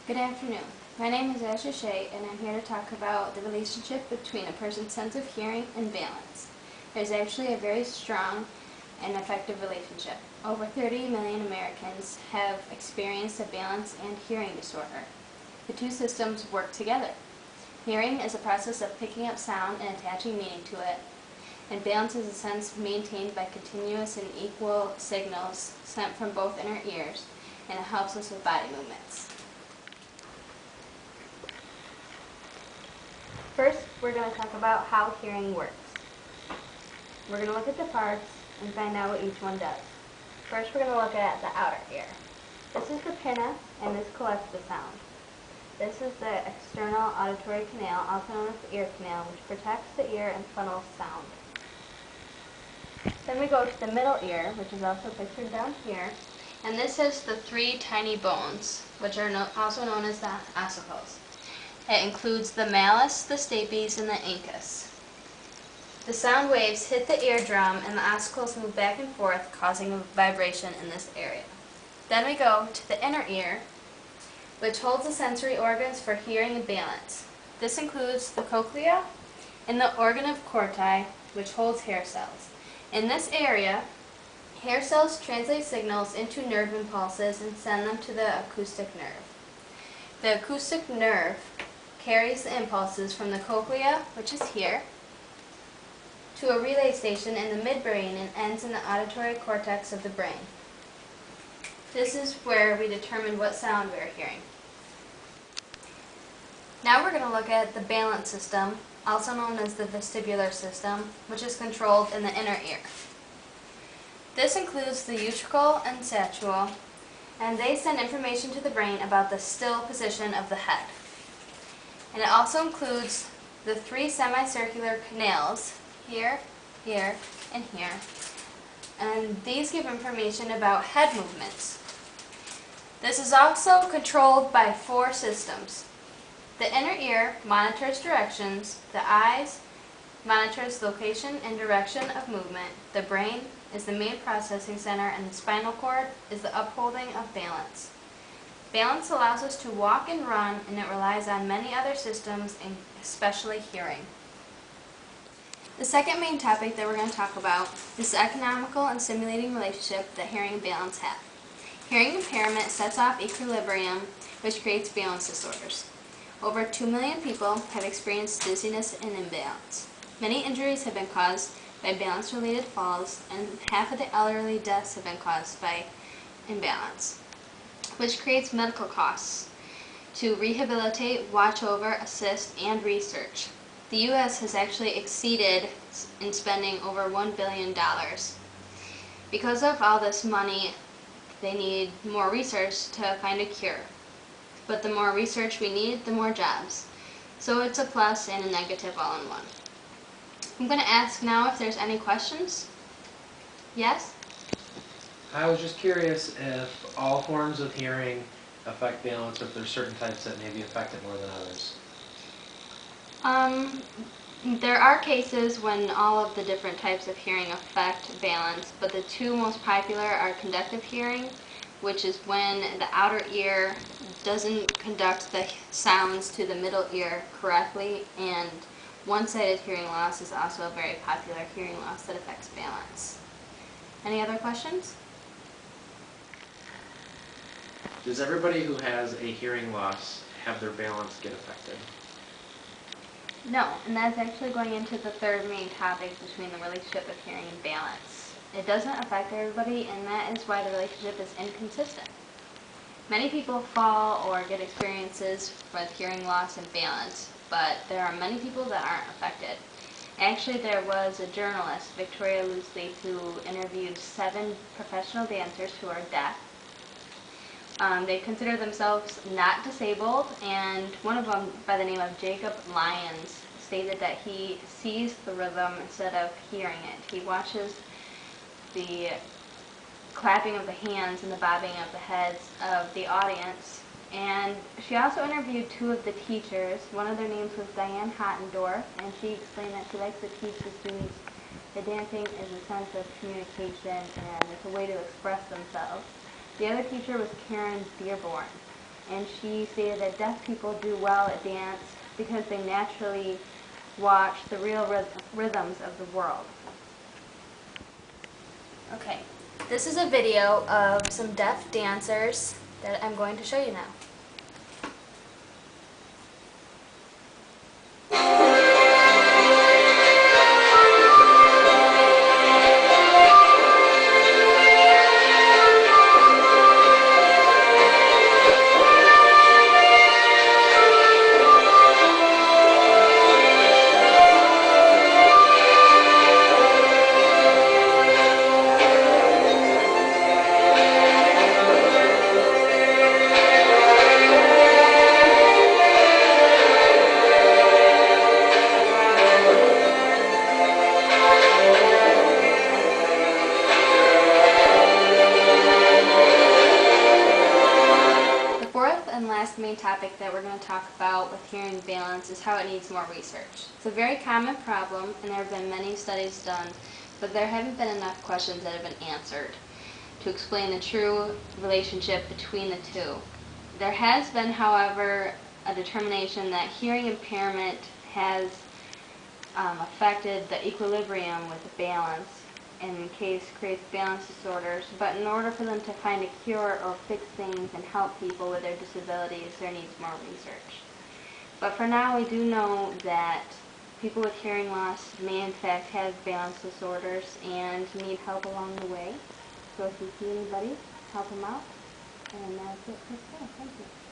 Good afternoon. My name is Asher Shea, and I'm here to talk about the relationship between a person's sense of hearing and balance. There's actually a very strong and effective relationship. Over 30 million Americans have experienced a balance and hearing disorder. The two systems work together. Hearing is a process of picking up sound and attaching meaning to it, and balance is a sense maintained by continuous and equal signals sent from both inner ears, and it helps us with body movements. First, we're going to talk about how hearing works. We're going to look at the parts and find out what each one does. First, we're going to look at the outer ear. This is the pinna, and this collects the sound. This is the external auditory canal, also known as the ear canal, which protects the ear and funnels sound. Then we go to the middle ear, which is also pictured down here, and this has the three tiny bones, which are also known as the ossicles. It includes the malleus, the stapes, and the incus. The sound waves hit the eardrum and the ossicles move back and forth, causing a vibration in this area. Then we go to the inner ear, which holds the sensory organs for hearing and balance. This includes the cochlea and the organ of Corti, which holds hair cells. In this area, hair cells translate signals into nerve impulses and send them to the acoustic nerve. The acoustic nerve carries the impulses from the cochlea, which is here, to a relay station in the midbrain and ends in the auditory cortex of the brain. This is where we determine what sound we are hearing. Now we're going to look at the balance system, also known as the vestibular system, which is controlled in the inner ear. This includes the utricle and sagittal, and they send information to the brain about the still position of the head. And it also includes the three semicircular canals, here, here, and here. And these give information about head movements. This is also controlled by four systems. The inner ear monitors directions, the eyes monitors location and direction of movement, the brain is the main processing center, and the spinal cord is the upholding of balance. Balance allows us to walk and run, and it relies on many other systems, and especially hearing. The second main topic that we're going to talk about is the economical and stimulating relationship that hearing and balance have. Hearing impairment sets off equilibrium, which creates balance disorders. Over 2 million people have experienced dizziness and imbalance. Many injuries have been caused by balance-related falls, and half of the elderly deaths have been caused by imbalance, which creates medical costs to rehabilitate, watch over, assist, and research. The U.S. has actually exceeded in spending over $1 billion. Because of all this money, they need more research to find a cure. But the more research we need, the more jobs. So it's a plus and a negative all in one. I'm going to ask now if there's any questions. Yes? I was just curious if all forms of hearing affect balance, or if there's certain types that may be affected more than others. There are cases when all of the different types of hearing affect balance, but the two most popular are conductive hearing, which is when the outer ear doesn't conduct the sounds to the middle ear correctly, and one-sided hearing loss is also a very popular hearing loss that affects balance. Any other questions? Does everybody who has a hearing loss have their balance get affected? No, and that's actually going into the third main topic between the relationship of hearing and balance. It doesn't affect everybody, and that is why the relationship is inconsistent. Many people fall or get experiences with hearing loss and balance, but there are many people that aren't affected. Actually, there was a journalist, Victoria Loosely, who interviewed 7 professional dancers who are deaf. They consider themselves not disabled, and one of them, by the name of Jacob Lyons, stated that he sees the rhythm instead of hearing it. He watches the clapping of the hands and the bobbing of the heads of the audience. And she also interviewed 2 of the teachers. One of their names was Diane Hottendorf, and she explained that she likes to teach the students that dancing is a sense of communication and it's a way to express themselves. The other teacher was Karen Dearborn, and she stated that deaf people do well at dance because they naturally watch the real rhythms of the world. Okay, this is a video of some deaf dancers that I'm going to show you now. Last main topic that we're going to talk about with hearing balance is how it needs more research. It's a very common problem, and there have been many studies done, but there haven't been enough questions that have been answered to explain the true relationship between the two. There has been, however, a determination that hearing impairment has affected the equilibrium with the balance, and in case creates balance disorders, but in order for them to find a cure or fix things and help people with their disabilities, there needs more research. But for now, we do know that people with hearing loss may in fact have balance disorders and need help along the way. So if you see anybody, help them out. And that's it for today. Thank you.